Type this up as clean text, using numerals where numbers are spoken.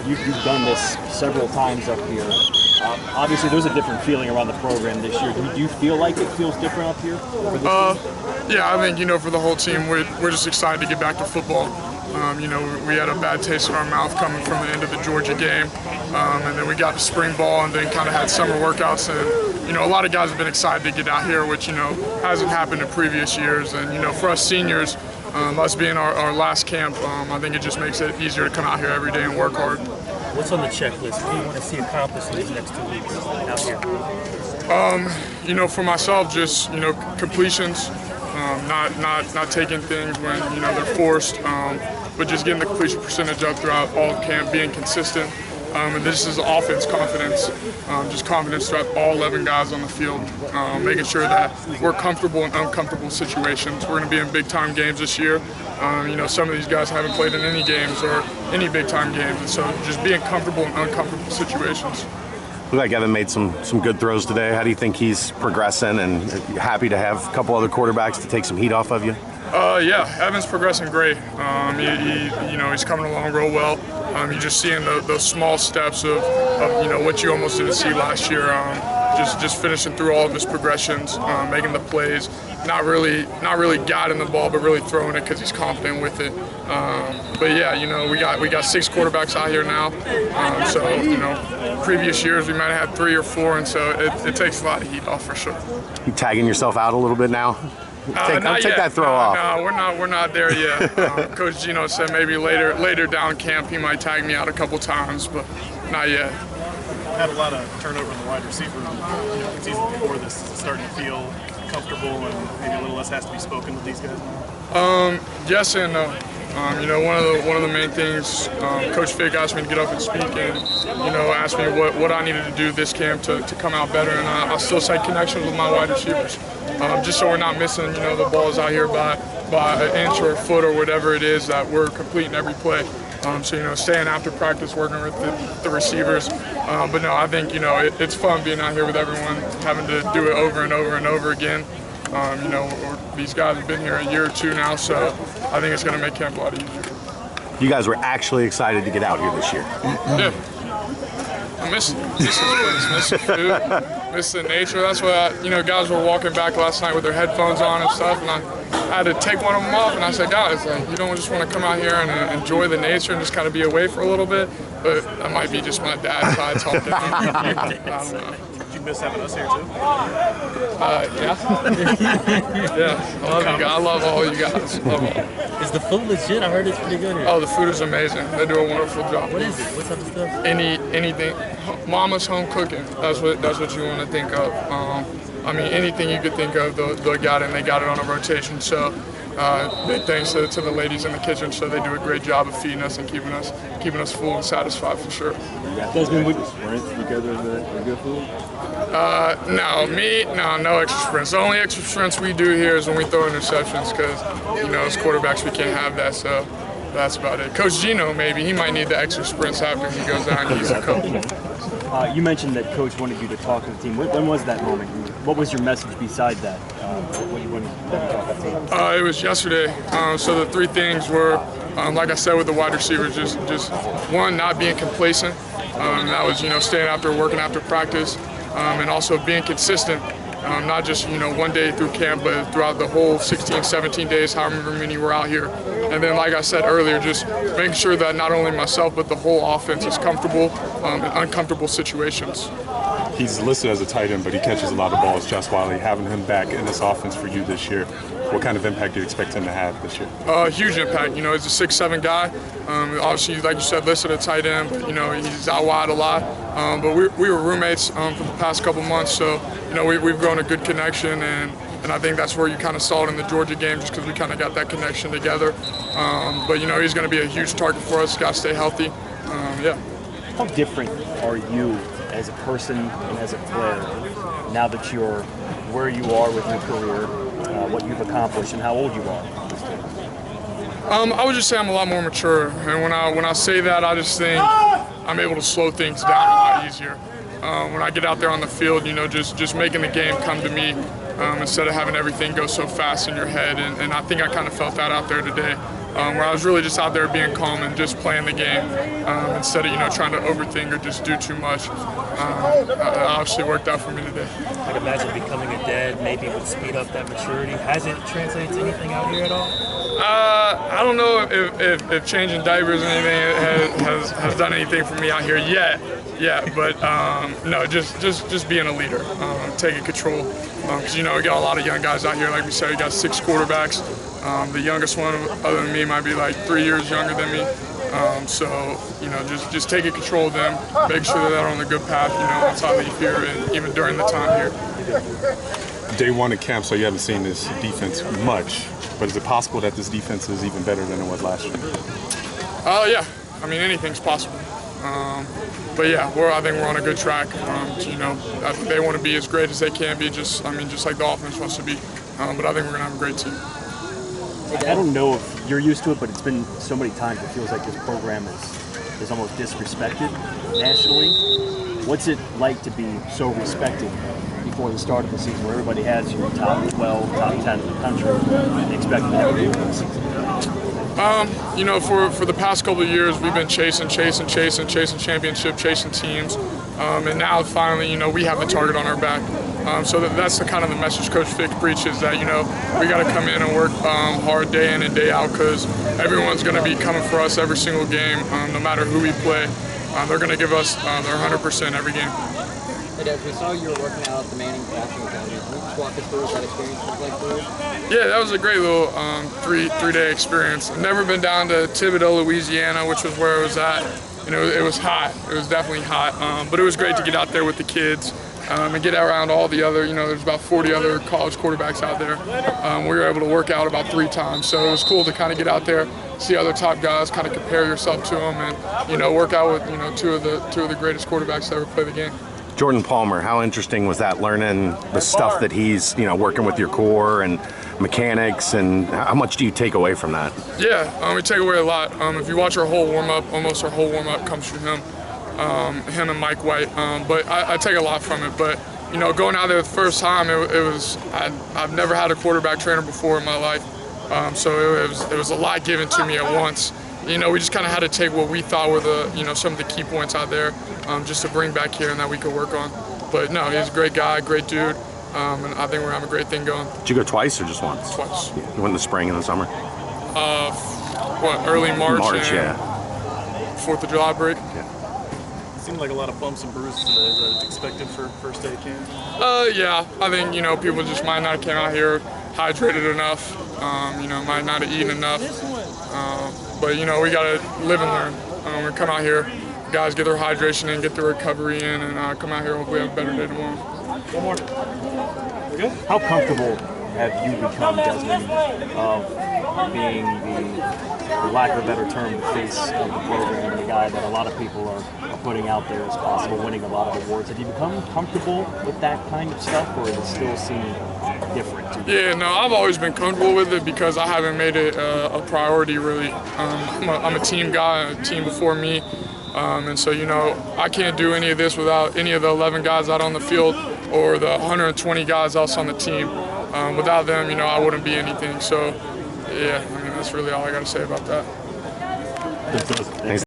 you've done this several times up here. Obviously, there's a different feeling around the program this year. Do you feel like it feels different up here for this team? Yeah, I think for the whole team, we're just excited to get back to football. We had a bad taste in our mouth coming from the end of the Georgia game, and then we got to spring ball, and then kind of had summer workouts, and a lot of guys have been excited to get out here, which hasn't happened in previous years, and for us seniors, us being our last camp, I think it just makes it easier to come out here every day and work hard. What's on the checklist? What do you want to see accomplished in these next 2 weeks out here? For myself, just completions, not taking things when they're forced, but just getting the completion percentage up throughout all camp, being consistent. And this is offense confidence, just confidence throughout all 11 guys on the field, making sure that we're comfortable in uncomfortable situations. We're going to be in big-time games this year. Some of these guys haven't played in any games or any big-time games, and so just being comfortable in uncomfortable situations. Looked like Evan made some good throws today. How do you think he's progressing, and happy to have a couple other quarterbacks to take some heat off of you? Yeah, Evan's progressing great. He's coming along real well. You're just seeing those small steps of what you almost didn't see last year. Just finishing through all of his progressions, making the plays, not really guiding the ball, but really throwing it because he's confident with it. But yeah, we got 6 quarterbacks out here now. Previous years we might have had 3 or 4, and so it takes a lot of heat off for sure. You tagging yourself out a little bit now? Take that throw off. No, we're not there yet. Coach Gino said maybe later down camp he might tag me out a couple times, but not yet. Had a lot of turnover in the wide receiver season before this. Is it starting to feel comfortable and maybe a little less has to be spoken with these guys now? Yes and no. One of the main things, Coach Fick asked me to get up and speak, and asked me what I needed to do this camp to come out better, and I still say connections with my wide receivers, just so we're not missing the balls out here by an inch or a foot or whatever it is, that we're completing every play. Staying after practice, working with the receivers. But no, I think it's fun being out here with everyone, having to do it over and over and over again. These guys have been here a year or 2 now, so I think it's going to make camp a lot easier. You guys were actually excited to get out here this year. Yeah. I miss this place, miss the food, miss the nature. That's why, guys were walking back last night with their headphones on and stuff, and I had to take one of them off, and I said, guys, you don't just want to come out here and enjoy the nature and just kind of be away for a little bit, but that might be just my dad's side talking. I don't know. Did you miss having us here too? Yeah. Yeah. I love all you guys. Love all. Is the food legit? I heard it's pretty good here. Oh, the food is amazing. They do a wonderful job. What is it? What's up with stuff? Anything. Mama's home cooking. That's what you want to think of. Anything you could think of, they got it, and they got it on a rotation. So big thanks to the ladies in the kitchen. So they do a great job of feeding us and keeping us full and satisfied for sure. Desmond, with sprints, you guys are good food? No extra sprints. The only extra sprints we do here is when we throw interceptions, because as quarterbacks we can't have that. So that's about it. Coach Gino, maybe he might need the extra sprints after he goes down and he's a coach. You mentioned that Coach wanted you to talk to the team. When was that moment? What was your message beside that? What you wanted to talk to the team? It was yesterday. So the 3 things were, like I said, with the wide receivers, just one, not being complacent. That was staying after, working after practice, and also being consistent. Not just one day through camp, but throughout the whole 16, 17 days, however many were out here. And then, like I said earlier, just making sure that not only myself but the whole offense is comfortable in uncomfortable situations. He's listed as a tight end, but he catches a lot of balls. Josh Wiley, having him back in this offense for you this year, what kind of impact do you expect him to have this year? Huge impact. He's a 6'7" guy. Obviously, like you said, listed a tight end. He's out wide a lot. But we were roommates for the past couple months, so we've grown a good connection, and I think that's where you kind of saw it in the Georgia game, just because we kind of got that connection together. But he's going to be a huge target for us. Got to stay healthy. Yeah. How different are you as a person and as a player now that you're where you are with your career, what you've accomplished, and how old you are? I would just say I'm a lot more mature, and when I say that, I just think I'm able to slow things down a lot easier. When I get out there on the field, just making the game come to me instead of having everything go so fast in your head, and I think I kind of felt that out there today. where I was really just out there being calm and just playing the game instead of trying to overthink or just do too much. It obviously worked out for me today. I'd imagine becoming a dad maybe would speed up that maturity. Has it translated to anything out here at all? I don't know if changing diapers or anything has done anything for me out here yet. Yeah, but no, just being a leader, taking control. Because we got a lot of young guys out here. Like we said, we got 6 quarterbacks. The youngest one, other than me, might be like 3 years younger than me. So just taking control of them, make sure that they're on the good path. Once I leave here, and even during the time here. Day one of camp, so you haven't seen this defense much. But is it possible that this defense is even better than it was last year? Yeah. I mean, anything's possible. But yeah, I think we're on a good track. I think they want to be as great as they can be, just like the offense wants to be. But I think we're gonna have a great team. I don't know if you're used to it, but it's been so many times it feels like this program is almost disrespected nationally. What's it like to be so respected before the start of the season, where everybody has you top 12, top 10 in the country, and expected to have a good season? For the past couple of years, we've been chasing championship, chasing teams, and now finally, we have the target on our back. So that's the kind of the message Coach Fick preaches, that we got to come in and work hard day in and day out, because everyone's going to be coming for us every single game, no matter who we play. They're going to give us their 100% every game. Hey, Des, we saw you were working out at the Manning Passing Academy. Can you just walk us through what that experience was like for you? Yeah, that was a great little three-day experience. I've never been down to Thibodaux, Louisiana, which was where it was at. It was hot. It was definitely hot. But it was great to get out there with the kids and get around all the other, there's about 40 other college quarterbacks out there. We were able to work out about 3 times. So it was cool to kind of get out there, see other top guys, kind of compare yourself to them, and, work out with, two of the greatest quarterbacks to ever play the game. Jordan Palmer, how interesting was that, learning the stuff that he's, working with your core and mechanics, and how much do you take away from that? Yeah, we take away a lot. If you watch our whole warm-up, almost our whole warm-up comes from him and Mike White. But I take a lot from it. But, going out there the first time, I've never had a quarterback trainer before in my life. So it was a lot given to me at once. We just kind of had to take what we thought were the, some of the key points out there, just to bring back here and that we could work on. But no, he's a great guy, great dude, and I think we're having a great thing going. Did you go twice or just once? Twice. You went in the spring and the summer? Early March and yeah. 4th of July break. Yeah. Seemed like a lot of bumps and bruises today. Is that expected for first day of camp? Yeah, I think, people just might not have came out here hydrated enough, might not have eaten enough. But, we got to live and learn. We come out here, guys get their hydration in, get their recovery in, and come out here, hopefully have a better day tomorrow. One more. Good. How comfortable have you become, Desmond, of being for lack of a better term, the face of the program, the guy that a lot of people are putting out there as possible, winning a lot of awards? Have you become comfortable with that kind of stuff, or does it still seem different to you? Yeah, no, I've always been comfortable with it because I haven't made it a priority, really. I'm a team guy, a team before me. And so, I can't do any of this without any of the 11 guys out on the field or the 120 guys else on the team. Without them, I wouldn't be anything. So, yeah, that's really all I got to say about that. Thanks.